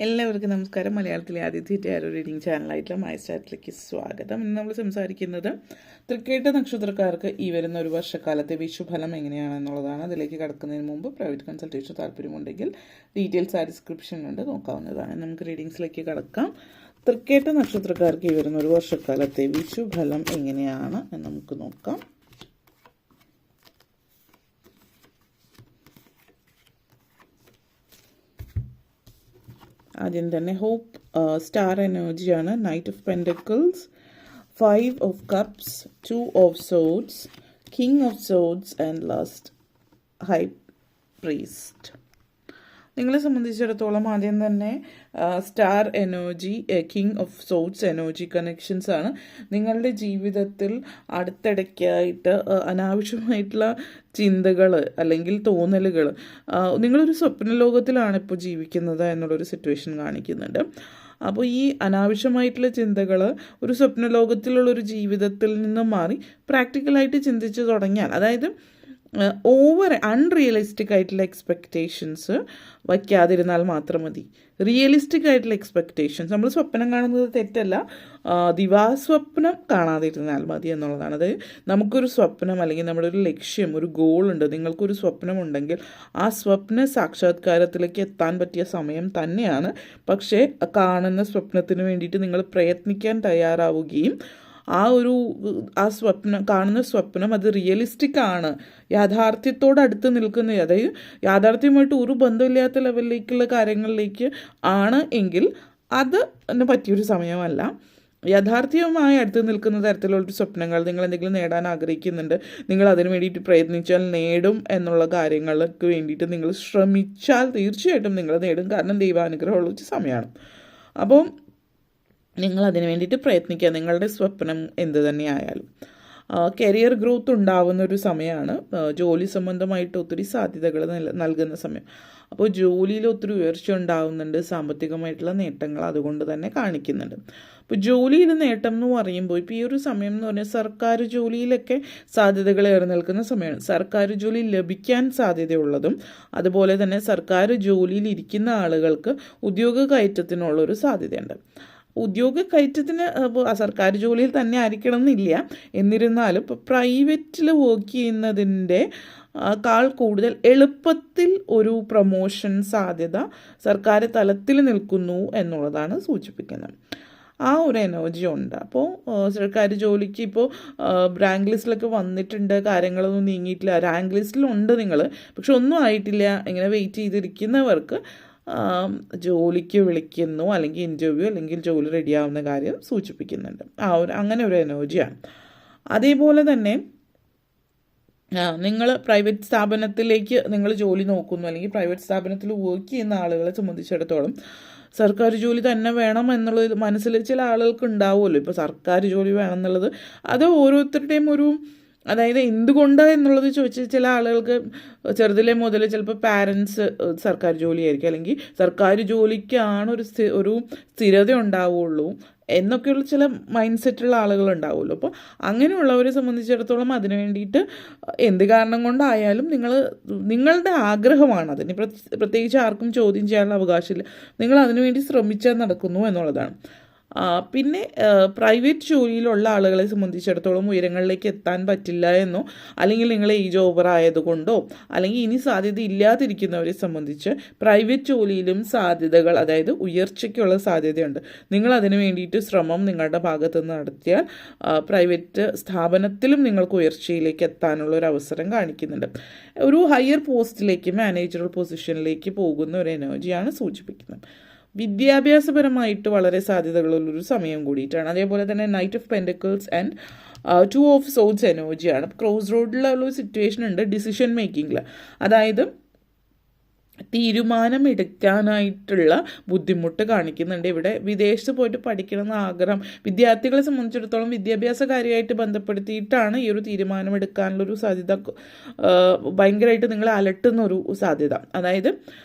എല്ലാവർക്കും നമസ്കാരം. മലയാളത്തിലെ ആദ്യത്തെ ടാരോ റീഡിംഗ് ചാനലായിട്ടുള്ള മൈസ്റ്റാറ്റിലേക്ക് സ്വാഗതം. ഇന്ന് നമ്മൾ സംസാരിക്കുന്നത് തൃക്കേട്ട നക്ഷത്രക്കാർക്ക് ഈ വരുന്ന ഒരു വർഷക്കാലത്തെ വിഷുഫലം എങ്ങനെയാണെന്നുള്ളതാണ്. അതിലേക്ക് കടക്കുന്നതിന് മുമ്പ് പ്രൈവറ്റ് കൺസൾട്ടേഷൻ താല്പര്യമുണ്ടെങ്കിൽ ഡീറ്റെയിൽസ് ആ ഡിസ്ക്രിപ്ഷനിലുണ്ട്, നോക്കാവുന്നതാണ്. നമുക്ക് റീഡിങ്സിലേക്ക് കടക്കാം. തൃക്കേട്ട നക്ഷത്രക്കാർക്ക് ഈ വരുന്ന ഒരു വർഷക്കാലത്തെ വിഷുഫലം എങ്ങനെയാണ് എന്ന് നമുക്ക് നോക്കാം. ആദ്യം തന്നെ ഹോപ്പ് സ്റ്റാർ എനർജിയാണ്. Knight of pentacles, 5 of cups, 2 of swords, king of swords and last high priest. നിങ്ങളെ സംബന്ധിച്ചിടത്തോളം ആദ്യം തന്നെ star energy, king of swords energy connections ആണ്. നിങ്ങളുടെ ജീവിതത്തിൽ അടുത്തിടയ്ക്കായിട്ട് അനാവശ്യമായിട്ടുള്ള ചിന്തകൾ അല്ലെങ്കിൽ തോന്നലുകൾ, നിങ്ങളൊരു സ്വപ്ന ലോകത്തിലാണ് ഇപ്പോൾ ജീവിക്കുന്നത് എന്നുള്ളൊരു സിറ്റുവേഷൻ കാണിക്കുന്നുണ്ട്. അപ്പോൾ ഈ അനാവശ്യമായിട്ടുള്ള ചിന്തകൾ ഒരു സ്വപ്ന ലോകത്തിലുള്ളൊരു ജീവിതത്തിൽ നിന്നും മാറി പ്രാക്ടിക്കലായിട്ട് ചിന്തിച്ച് തുടങ്ങിയാൽ, അതായത് ഓവർ അൺറിയലിസ്റ്റിക് ആയിട്ടുള്ള എക്സ്പെക്റ്റേഷൻസ് വയ്ക്കാതിരുന്നാൽ മാത്രം മതി. റിയലിസ്റ്റിക് ആയിട്ടുള്ള എക്സ്പെക്റ്റേഷൻസ്, നമ്മൾ സ്വപ്നം കാണുന്നത് തെറ്റല്ല, ദിവാസ്വപ്നം കാണാതിരുന്നാൽ മതി എന്നുള്ളതാണ്. അതായത് നമുക്കൊരു സ്വപ്നം അല്ലെങ്കിൽ നമ്മുടെ ഒരു ലക്ഷ്യം, ഒരു ഗോളുണ്ട്, നിങ്ങൾക്കൊരു സ്വപ്നമുണ്ടെങ്കിൽ ആ സ്വപ്ന സാക്ഷാത്കാരത്തിലേക്ക് എത്താൻ പറ്റിയ സമയം തന്നെയാണ്. പക്ഷേ കാണുന്ന സ്വപ്നത്തിന് വേണ്ടിയിട്ട് നിങ്ങൾ പ്രയത്നിക്കാൻ തയ്യാറാവുകയും കാണുന്ന സ്വപ്നം അത് റിയലിസ്റ്റിക് ആണ്, യാഥാർത്ഥ്യത്തോടടുത്ത് നിൽക്കുന്ന, അതായത് യാഥാർത്ഥ്യമായിട്ട് ഒരു ബന്ധമില്ലാത്ത ലെവലിലേക്കുള്ള കാര്യങ്ങളിലേക്ക് ആണ് എങ്കിൽ അത് പറ്റിയൊരു സമയമല്ല. യാഥാർത്ഥ്യവുമായി അടുത്ത് നിൽക്കുന്ന തരത്തിലുള്ളൊരു സ്വപ്നങ്ങൾ, നിങ്ങൾ എന്തെങ്കിലും നേടാൻ ആഗ്രഹിക്കുന്നുണ്ട്, നിങ്ങൾ അതിന് വേണ്ടിയിട്ട് പ്രയത്നിച്ചാൽ നേടും എന്നുള്ള കാര്യങ്ങൾക്ക് വേണ്ടിയിട്ട് നിങ്ങൾ ശ്രമിച്ചാൽ തീർച്ചയായിട്ടും നിങ്ങൾ നേടും. കാരണം ദൈവാനുഗ്രഹമുള്ള സമയമാണ്. അപ്പോൾ നിങ്ങൾ അതിന് വേണ്ടിയിട്ട് പ്രയത്നിക്കുക, നിങ്ങളുടെ സ്വപ്നം എന്ത് തന്നെയായാലും. കരിയർ ഗ്രോത്ത് ഉണ്ടാവുന്ന ഒരു സമയമാണ്. ജോലി സംബന്ധമായിട്ട് ഒത്തിരി സാധ്യതകൾ നൽകുന്ന സമയം. അപ്പോൾ ജോലിയിൽ ഒത്തിരി ഉയർച്ച ഉണ്ടാവുന്നുണ്ട്, സാമ്പത്തികമായിട്ടുള്ള നേട്ടങ്ങൾ അതുകൊണ്ട് തന്നെ കാണിക്കുന്നുണ്ട്. അപ്പോൾ ജോലിയിൽ നേട്ടം എന്ന് പറയുമ്പോൾ ഇപ്പോൾ ഈ ഒരു സമയം എന്ന് പറഞ്ഞാൽ സർക്കാർ ജോലിയിലൊക്കെ സാധ്യതകൾ ഏറി നിൽക്കുന്ന സമയമാണ്. സർക്കാർ ജോലി ലഭിക്കാൻ സാധ്യതയുള്ളതും അതുപോലെ തന്നെ സർക്കാർ ജോലിയിൽ ഇരിക്കുന്ന ആളുകൾക്ക് ഉദ്യോഗ കയറ്റത്തിനുള്ളൊരു സാധ്യതയുണ്ട്. ഉദ്യോഗ കയറ്റത്തിന് സർക്കാർ ജോലിയിൽ തന്നെ ആയിരിക്കണം എന്നില്ല, എന്നിരുന്നാലും ഇപ്പോൾ പ്രൈവറ്റിൽ വർക്ക് ചെയ്യുന്നതിൻ്റെ കാൾ കൂടുതൽ എളുപ്പത്തിൽ ഒരു പ്രൊമോഷൻ സാധ്യത സർക്കാർ തലത്തിൽ നിൽക്കുന്നു എന്നുള്ളതാണ് സൂചിപ്പിക്കുന്നത്. ആ ഒരു എനർജി ഉണ്ട്. അപ്പോൾ സർക്കാർ ജോലിക്ക് ഇപ്പോൾ റാങ്ക് ലിസ്റ്റിലൊക്കെ വന്നിട്ടുണ്ട്, കാര്യങ്ങളൊന്നും നീങ്ങിയിട്ടില്ല, റാങ്ക് ലിസ്റ്റിലുണ്ട് നിങ്ങൾ, പക്ഷെ ഒന്നും ആയിട്ടില്ല, ഇങ്ങനെ വെയിറ്റ് ചെയ്തിരിക്കുന്നവർക്ക് ജോലിക്ക് വിളിക്കുന്നു, അല്ലെങ്കിൽ ഇൻ്റർവ്യൂ അല്ലെങ്കിൽ ജോലി റെഡിയാവുന്ന കാര്യം സൂചിപ്പിക്കുന്നുണ്ട്. അങ്ങനെ ഒരു എനർജിയാണ്. അതേപോലെ തന്നെ നിങ്ങൾ പ്രൈവറ്റ് സ്ഥാപനത്തിലേക്ക് നിങ്ങൾ ജോലി നോക്കുന്നു, അല്ലെങ്കിൽ പ്രൈവറ്റ് സ്ഥാപനത്തിൽ വർക്ക് ചെയ്യുന്ന ആളുകളെ സംബന്ധിച്ചിടത്തോളം സർക്കാർ ജോലി തന്നെ വേണം എന്നുള്ളത് മനസ്സിൽ ചില ആളുകൾക്ക് ഉണ്ടാവുമല്ലോ. ഇപ്പോൾ സർക്കാർ ജോലി വേണം എന്നുള്ളത് അത് ഓരോരുത്തരുടെയും ഒരു, അതായത് എന്തുകൊണ്ട് എന്നുള്ളത് ചോദിച്ചാൽ ചില ആളുകൾക്ക് ചെറുതിലെ മുതൽ ചിലപ്പോൾ പാരൻസ് സർക്കാർ ജോലിയായിരിക്കും, അല്ലെങ്കിൽ സർക്കാർ ജോലിക്കാണ് ഒരു സ്ഥിരത ഉണ്ടാവുള്ളൂ എന്നൊക്കെയുള്ള ചില മൈൻഡ് സെറ്റുള്ള ആളുകളുണ്ടാവുമല്ലോ. അപ്പോൾ അങ്ങനെയുള്ളവരെ സംബന്ധിച്ചിടത്തോളം അതിന് വേണ്ടിയിട്ട് എന്ത് കാരണം കൊണ്ടായാലും നിങ്ങളുടെ ആഗ്രഹമാണ്, അതിന് പ്രത്യേകിച്ച് ആർക്കും ചോദ്യം ചെയ്യാനുള്ള അവകാശമില്ല, നിങ്ങൾ അതിനുവേണ്ടി ശ്രമിച്ചാൽ നടക്കുന്നു എന്നുള്ളതാണ്. പിന്നെ പ്രൈവറ്റ് ജോലിയിലുള്ള ആളുകളെ സംബന്ധിച്ചിടത്തോളം ഉയരങ്ങളിലേക്ക് എത്താൻ പറ്റില്ല എന്നോ, അല്ലെങ്കിൽ നിങ്ങൾ ഏജ് ഓവർ ആയതുകൊണ്ടോ, അല്ലെങ്കിൽ ഇനി സാധ്യത ഇല്ലാതിരിക്കുന്നവരെ സംബന്ധിച്ച് പ്രൈവറ്റ് ജോലിയിലും സാധ്യതകൾ, അതായത് ഉയർച്ചയ്ക്കുള്ള സാധ്യതയുണ്ട്. നിങ്ങൾ അതിന് വേണ്ടിയിട്ട് ശ്രമം നിങ്ങളുടെ ഭാഗത്ത് നിന്ന് നടത്തിയാൽ പ്രൈവറ്റ് സ്ഥാപനത്തിലും നിങ്ങൾക്ക് ഉയർച്ചയിലേക്ക് എത്താനുള്ള ഒരു അവസരം കാണിക്കുന്നുണ്ട്. ഒരു ഹയർ പോസ്റ്റിലേക്ക്, മാനേജറൽ പൊസിഷനിലേക്ക് പോകുന്ന ഒരു എനർജിയാണ് സൂചിപ്പിക്കുന്നത്. വിദ്യാഭ്യാസപരമായിട്ട് വളരെ സാധ്യതകളുള്ളൊരു സമയം കൂടിയിട്ടാണ്. അതേപോലെ തന്നെ knight of pentacles and 2 of swords എനർജിയാണ്. ക്രോസ് റോഡിലുള്ള സിറ്റുവേഷൻ ഉണ്ട് ഡിസിഷൻ മേക്കിങ്ങിൽ, അതായത് തീരുമാനമെടുക്കാനായിട്ടുള്ള ബുദ്ധിമുട്ട് കാണിക്കുന്നുണ്ട്. ഇവിടെ വിദേശത്ത് പോയിട്ട് പഠിക്കണമെന്ന് ആഗ്രഹം വിദ്യാർത്ഥികളെ സംബന്ധിച്ചിടത്തോളം വിദ്യാഭ്യാസ കാര്യമായിട്ട് ബന്ധപ്പെടുത്തിയിട്ടാണ് ഈ ഒരു തീരുമാനമെടുക്കാനുള്ളൊരു സാധ്യത ഭയങ്കരമായിട്ട് നിങ്ങളെ അലട്ടുന്ന ഒരു സാധ്യത. അതായത്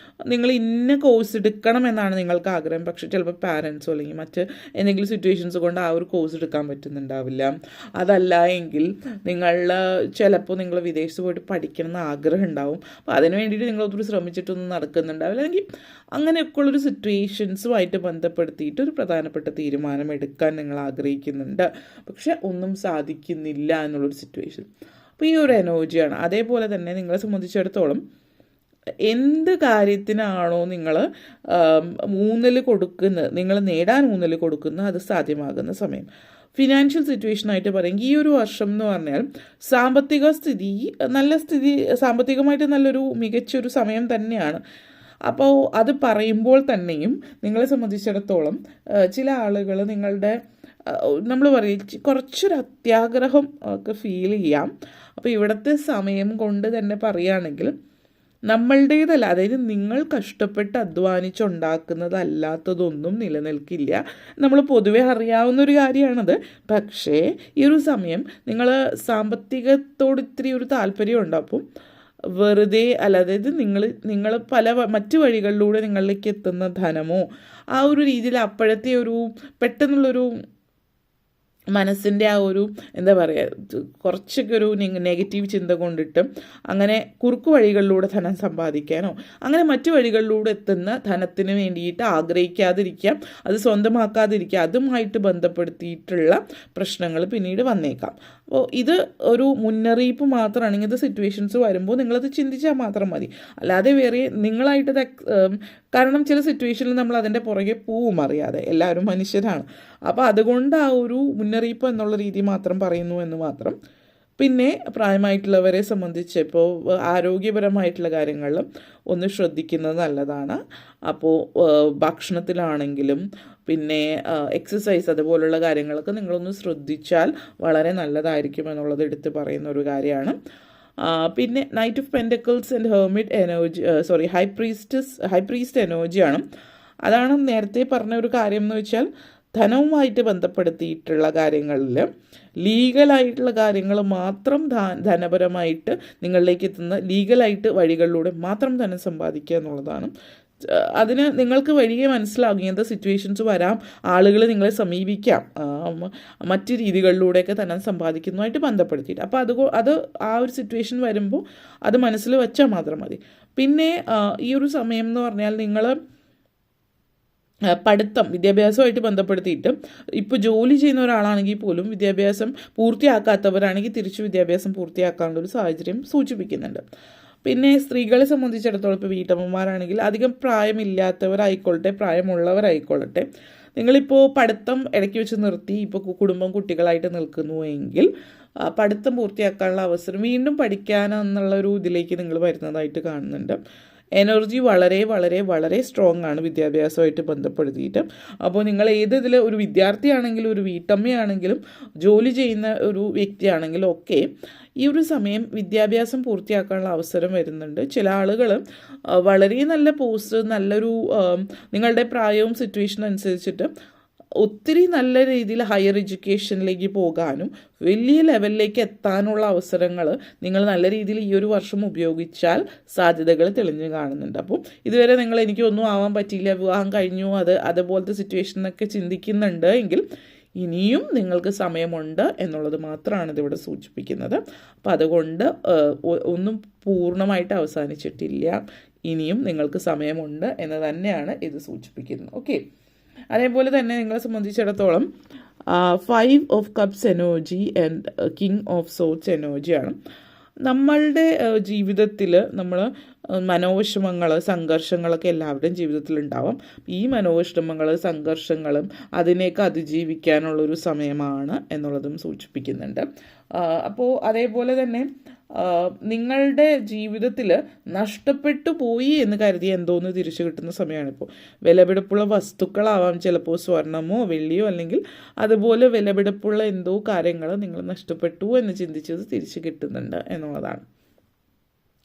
നിങ്ങൾ ഇന്ന കോഴ്സ് എടുക്കണം എന്നാണ് നിങ്ങൾക്ക് ആഗ്രഹം. പക്ഷേ ചിലപ്പോൾ പാരൻസോ അല്ലെങ്കിൽ മറ്റ് എന്തെങ്കിലും സിറ്റുവേഷൻസ് കൊണ്ട് ആ ഒരു കോഴ്സ് എടുക്കാൻ പറ്റുന്നുണ്ടാവില്ല. അതല്ല എങ്കിൽ ചിലപ്പോൾ നിങ്ങൾ വിദേശത്ത് പോയിട്ട് പഠിക്കണം എന്ന് ആഗ്രഹം ഉണ്ടാവും. അപ്പോൾ അതിന് വേണ്ടിയിട്ട് നിങ്ങൾ ഒത്തിരി ശ്രമിച്ചിട്ടൊന്നും നടക്കുന്നുണ്ടാവില്ല. അല്ലെങ്കിൽ അങ്ങനെയൊക്കെയുള്ളൊരു സിറ്റുവേഷൻസുമായിട്ട് ബന്ധപ്പെടുത്തിയിട്ട് ഒരു പ്രധാനപ്പെട്ട തീരുമാനം എടുക്കാൻ നിങ്ങൾ ആഗ്രഹിക്കുന്നുണ്ട്, പക്ഷെ ഒന്നും സാധിക്കുന്നില്ല എന്നുള്ളൊരു സിറ്റുവേഷൻ. അപ്പോൾ ഈ ഒരു എനർജിയാണ്. അതേപോലെ തന്നെ നിങ്ങളെ സംബന്ധിച്ചിടത്തോളം എന്ത് കാര്യത്തിനാണോ നിങ്ങൾ ഊന്നൽ കൊടുക്കുന്നത്, നിങ്ങൾ നേടാൻ ഊന്നൽ കൊടുക്കുന്നത്, അത് സാധ്യമാകുന്ന സമയം. ഫിനാൻഷ്യൽ സിറ്റുവേഷനായിട്ട് പറയുമെങ്കിൽ ഈ ഒരു വർഷം എന്ന് പറഞ്ഞാൽ സാമ്പത്തികമായിട്ട് നല്ലൊരു മികച്ചൊരു സമയം തന്നെയാണ്. അപ്പോൾ അത് പറയുമ്പോൾ തന്നെയും നിങ്ങളെ സംബന്ധിച്ചിടത്തോളം ചില ആളുകൾ നിങ്ങളുടെ നമ്മൾ പറയും കുറച്ചൊരു അത്യാഗ്രഹം ഒക്കെ ഫീൽ ചെയ്യാം. അപ്പോൾ ഇവിടുത്തെ സമയം കൊണ്ട് തന്നെ പറയുകയാണെങ്കിൽ നമ്മളുടേതല്ല, അതായത് നിങ്ങൾ കഷ്ടപ്പെട്ട് അധ്വാനിച്ചുണ്ടാക്കുന്നതല്ലാത്തതൊന്നും നിലനിൽക്കില്ല. നമ്മൾ പൊതുവെ അറിയാവുന്നൊരു കാര്യമാണത്. പക്ഷേ ഈ ഒരു സമയം നിങ്ങൾ സാമ്പത്തികത്തോട് ഇത്തിരി ഒരു താല്പര്യം ഉണ്ട്. അപ്പം വെറുതെ അല്ല, അതായത് നിങ്ങൾ പല മറ്റു വഴികളിലൂടെ നിങ്ങളിലേക്ക് എത്തുന്ന ധനമോ ആ ഒരു രീതിയിൽ അപ്പോഴത്തെ ഒരു പെട്ടെന്നുള്ളൊരു മനസ്സിൻ്റെ ആ ഒരു എന്താ പറയുക കുറച്ചൊക്കെ ഒരു നെഗറ്റീവ് ചിന്ത കൊണ്ടിട്ട് അങ്ങനെ കുറുക്കു വഴികളിലൂടെ ധനം സമ്പാദിക്കാനോ അങ്ങനെ മറ്റു വഴികളിലൂടെ എത്തുന്ന ധനത്തിന് വേണ്ടിയിട്ട് ആഗ്രഹിക്കാതിരിക്കുക, അത് സ്വന്തമാക്കാതിരിക്കുക, അതുമായിട്ട് ബന്ധപ്പെടുത്തിയിട്ടുള്ള പ്രശ്നങ്ങൾ പിന്നീട് വന്നേക്കാം. അപ്പോൾ ഇത് ഒരു മുന്നറിയിപ്പ് മാത്രമാണ്. ഇങ്ങനത്തെ സിറ്റുവേഷൻസ് വരുമ്പോൾ നിങ്ങളത് ചിന്തിച്ചാൽ മാത്രം മതി. അല്ലാതെ വേറെ നിങ്ങളായിട്ടത് കാരണം ചില സിറ്റുവേഷനിൽ നമ്മൾ അതിൻ്റെ പുറകെ പോവും അറിയാതെ, എല്ലാവരും മനുഷ്യരാണ്. അപ്പോൾ അതുകൊണ്ട് ആ ഒരു മുന്നറിയിപ്പ് എന്നുള്ള രീതി മാത്രം പറയുന്നു എന്ന് മാത്രം. പിന്നെ പ്രായമായിട്ടുള്ളവരെ സംബന്ധിച്ച് ഇപ്പോൾ ആരോഗ്യപരമായിട്ടുള്ള കാര്യങ്ങളിൽ ഒന്ന് ശ്രദ്ധിക്കുന്നത് നല്ലതാണ്. അപ്പോൾ ഭക്ഷണത്തിലാണെങ്കിലും പിന്നെ എക്സസൈസ് അതുപോലുള്ള കാര്യങ്ങളൊക്കെ നിങ്ങളൊന്ന് ശ്രദ്ധിച്ചാൽ വളരെ നല്ലതായിരിക്കും എന്നുള്ളത് എടുത്ത് പറയുന്ന ഒരു കാര്യമാണ്. പിന്നെ knight of pentacles and hermit energy high priest എനർജിയാണ്. അതാണ് നേരത്തെ പറഞ്ഞ ഒരു കാര്യം എന്ന് വെച്ചാൽ ധനവുമായിട്ട് ബന്ധപ്പെടുത്തിയിട്ടുള്ള കാര്യങ്ങളിൽ ലീഗലായിട്ടുള്ള കാര്യങ്ങൾ മാത്രം ധനപരമായിട്ട് നിങ്ങളിലേക്ക് എത്തുന്ന ലീഗലായിട്ട് വഴികളിലൂടെ മാത്രം ധനം സമ്പാദിക്കുക എന്നുള്ളതാണ്. അതിന് നിങ്ങൾക്ക് വഴിയെ മനസ്സിലാകും ഇങ്ങനത്തെ സിറ്റുവേഷൻസ് വരാം, ആളുകൾ നിങ്ങളെ സമീപിക്കാം മറ്റ് രീതികളിലൂടെയൊക്കെ ധനം സമ്പാദിക്കുന്നതുമായിട്ട് ബന്ധപ്പെടുത്തിയിട്ട്. അപ്പോൾ അത് ആ ഒരു സിറ്റുവേഷൻ വരുമ്പോൾ അത് മനസ്സിൽ വെച്ചാൽ മാത്രം മതി. പിന്നെ ഈ ഒരു സമയം എന്ന് പറഞ്ഞാൽ നിങ്ങൾ വിദ്യാഭ്യാസമായിട്ട് ബന്ധപ്പെടുത്തിയിട്ട് ഇപ്പോൾ ജോലി ചെയ്യുന്ന ഒരാളാണെങ്കിൽ പോലും വിദ്യാഭ്യാസം പൂർത്തിയാക്കാത്തവരാണെങ്കിൽ തിരിച്ച് വിദ്യാഭ്യാസം പൂർത്തിയാക്കാനുള്ളൊരു സാഹചര്യം സൂചിപ്പിക്കുന്നുണ്ട്. പിന്നെ സ്ത്രീകളെ സംബന്ധിച്ചിടത്തോളം ഇപ്പോൾ വീട്ടമ്മമാരാണെങ്കിൽ അധികം പ്രായമില്ലാത്തവരായിക്കൊള്ളട്ടെ പ്രായമുള്ളവരായിക്കൊള്ളട്ടെ, നിങ്ങളിപ്പോൾ പഠിത്തം ഇടയ്ക്ക് വെച്ച് നിർത്തി ഇപ്പോൾ കുടുംബം കുട്ടികളായിട്ട് നിൽക്കുന്നു എങ്കിൽ പഠിത്തം പൂർത്തിയാക്കാനുള്ള അവസരം വീണ്ടും പഠിക്കാനെന്നുള്ളൊരു ഇതിലേക്ക് നിങ്ങൾ വരുന്നതായിട്ട് കാണുന്നുണ്ട്. എനർജി വളരെ വളരെ വളരെ സ്ട്രോങ് ആണ് വിദ്യാഭ്യാസമായിട്ട് ബന്ധപ്പെടുത്തിയിട്ട്. അപ്പോൾ നിങ്ങൾ ഇതിൽ ഒരു വിദ്യാർത്ഥിയാണെങ്കിലും ഒരു വീട്ടമ്മയാണെങ്കിലും ജോലി ചെയ്യുന്ന ഒരു വ്യക്തിയാണെങ്കിലും ഒക്കെ ഈ ഒരു സമയം വിദ്യാഭ്യാസം പൂർത്തിയാക്കാനുള്ള അവസരം വരുന്നുണ്ട്. ചില ആളുകൾ വളരെ നല്ല പോസ്റ്റ് നല്ലൊരു നിങ്ങളുടെ പ്രായവും സിറ്റുവേഷനും അനുസരിച്ചിട്ട് ഒത്തിരി നല്ല രീതിയിൽ ഹയർ എഡ്യൂക്കേഷനിലേക്ക് പോകാനും വലിയ ലെവലിലേക്ക് എത്താനുള്ള അവസരങ്ങൾ നിങ്ങൾ നല്ല രീതിയിൽ ഈ ഒരു വർഷം ഉപയോഗിച്ചാൽ സാധ്യതകൾ തെളിഞ്ഞു കാണുന്നുണ്ട്. അപ്പോൾ ഇതുവരെ നിങ്ങൾ എനിക്കൊന്നും ആവാൻ പറ്റിയില്ല, വിവാഹം കഴിഞ്ഞു, അതുപോലത്തെ സിറ്റുവേഷനൊക്കെ ചിന്തിക്കുന്നുണ്ട് എങ്കിൽ ഇനിയും നിങ്ങൾക്ക് സമയമുണ്ട് എന്നുള്ളത് മാത്രമാണ് ഇതിവിടെ സൂചിപ്പിക്കുന്നത്. അപ്പോൾ അതുകൊണ്ട് ഒന്നും പൂർണ്ണമായിട്ട് അവസാനിച്ചിട്ടില്ല, ഇനിയും നിങ്ങൾക്ക് സമയമുണ്ട് എന്ന് തന്നെയാണ് ഇത് സൂചിപ്പിക്കുന്നത്. ഓക്കെ, അതേപോലെ തന്നെ നിങ്ങളെ സംബന്ധിച്ചിടത്തോളം 5 of cups energy and king of sorts എനർജിയാണ്. നമ്മളുടെ ജീവിതത്തിൽ നമ്മൾ മനോവിഷമങ്ങൾ സംഘർഷങ്ങളൊക്കെ എല്ലാവരുടെയും ജീവിതത്തിലുണ്ടാവാം. ഈ മനോവിഷമങ്ങൾ സംഘർഷങ്ങളും അതിനെയൊക്കെ അതിജീവിക്കാനുള്ളൊരു സമയമാണ് എന്നുള്ളതും സൂചിപ്പിക്കുന്നുണ്ട്. അപ്പോൾ അതേപോലെ തന്നെ നിങ്ങളുടെ ജീവിതത്തിൽ നഷ്ടപ്പെട്ടു പോയി എന്ന് കരുതി എന്തോന്ന് തിരിച്ചു കിട്ടുന്ന സമയമാണിപ്പോൾ. വിലപിടിപ്പുള്ള വസ്തുക്കളാവാം, ചിലപ്പോൾ സ്വർണമോ വെള്ളിയോ, അല്ലെങ്കിൽ അതുപോലെ വിലപിടിപ്പുള്ള എന്തോ കാര്യങ്ങൾ നിങ്ങൾ നഷ്ടപ്പെട്ടു എന്ന് ചിന്തിച്ചത് തിരിച്ചു കിട്ടുന്നുണ്ട് എന്നുള്ളതാണ്.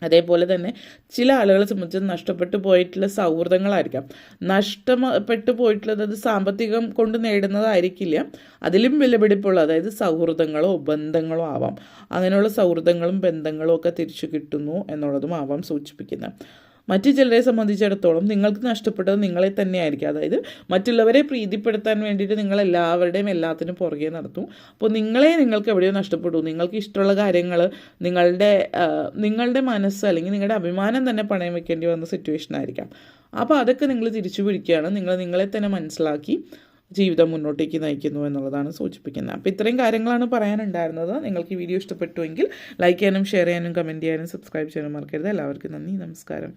അതേപോലെ തന്നെ ചില ആളുകളെ സംബന്ധിച്ച് നഷ്ടപ്പെട്ടു പോയിട്ടുള്ള സൗഹൃദങ്ങളായിരിക്കാം. നഷ്ടപ്പെട്ടു പോയിട്ടുള്ളത് അത് സാമ്പത്തികം കൊണ്ട് നേടുന്നതായിരിക്കില്ല, അതിലും വിലപിടിപ്പുള്ള അതായത് സൗഹൃദങ്ങളോ ബന്ധങ്ങളോ ആവാം. അങ്ങനെയുള്ള സൗഹൃദങ്ങളും ബന്ധങ്ങളും ഒക്കെ തിരിച്ചു കിട്ടുന്നു എന്നുള്ളതും ആവാം സൂചിപ്പിക്കുന്നത്. മറ്റു ചിലരെ സംബന്ധിച്ചിടത്തോളം നിങ്ങൾക്ക് നഷ്ടപ്പെട്ടത് നിങ്ങളെ തന്നെയായിരിക്കും. അതായത് മറ്റുള്ളവരെ പ്രീതിപ്പെടുത്താൻ വേണ്ടിയിട്ട് നിങ്ങൾ എല്ലാവരുടെയും എല്ലാത്തിനും പുറകെ നടത്തും. അപ്പോൾ നിങ്ങൾക്ക് എവിടെയോ നഷ്ടപ്പെട്ടു. നിങ്ങൾക്ക് ഇഷ്ടമുള്ള കാര്യങ്ങൾ, നിങ്ങളുടെ മനസ്സ് അല്ലെങ്കിൽ നിങ്ങളുടെ അഭിമാനം തന്നെ പണയം വെക്കേണ്ടി വന്ന സിറ്റുവേഷൻ ആയിരിക്കാം. അപ്പോൾ അതൊക്കെ നിങ്ങൾ തിരിച്ചു പിടിക്കുകയാണ്. നിങ്ങളെ തന്നെ മനസ്സിലാക്കി ജീവിതം മുന്നോട്ടേക്ക് നയിക്കുന്നു എന്നുള്ളതാണ് സൂചിപ്പിക്കുന്നത്. അപ്പോൾ ഇത്രയും കാര്യങ്ങളാണ് പറയാനുണ്ടായിരുന്നത്. നിങ്ങൾക്ക് ഈ വീഡിയോ ഇഷ്ടപ്പെട്ടുവെങ്കിൽ ലൈക്ക് ചെയ്യാനും ഷെയർ ചെയ്യാനും കമൻറ്റ് ചെയ്യാനും സബ്സ്ക്രൈബ് ചെയ്യാനും മറക്കരുത്. എല്ലാവർക്കും നന്ദി, നമസ്കാരം.